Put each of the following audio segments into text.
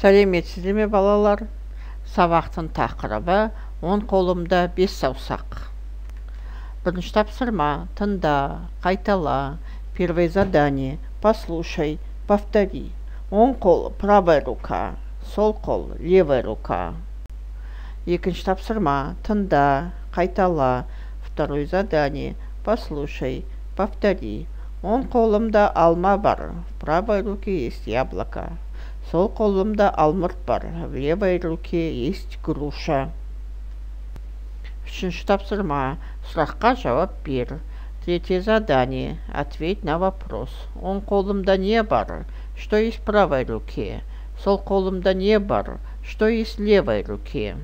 Сәлеметсіздер ме балалар? Сабақтың тақырыбы 10 қолымда 5 саусақ. Бірінші тапсырма: тыңда, қайтала. Первое задание: послушай, повтори. Оң қол — правая рука, сол қол — левая рука. Екінші тапсырма: тыңда, қайтала. Второе задание: послушай, повтори. Оң қолымда алма бар, в правой руке есть яблоко. Сол қолымда алмұрт бар, в левой руке есть груша. Үшінші тапсырма: сұраққа жауап бер. Третье задание: ответь на вопрос. Оң қолымда не бар? Что есть в правой руке? Сол қолымда не бар? Что есть в левой руке?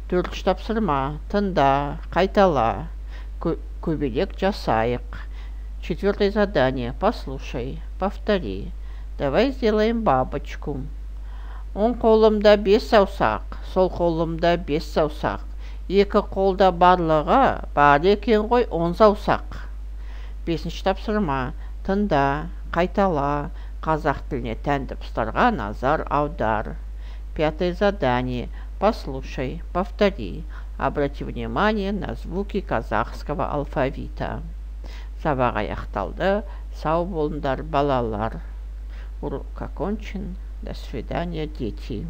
Төртінші тапсырма: тыңда, қайтала. Көбелек жасайық. Четвертое задание: послушай, повтори. Давай сделаем бабочку. Оң қолымда 5 саусақ, сол қолымда 5 саусақ. Екі қолда барлығы бар екен ғой 10 саусақ. Бесінші тапсырма: тыңда, қайтала. Қазақ тіліне тән дыбыстарға назар аудар. Пятое задание: послушай, повтори. Обрати внимание на звуки казахского алфавита. Сабақ аяқталды. Сау болыңдар балалар. Урок окончен. До свидания, дети.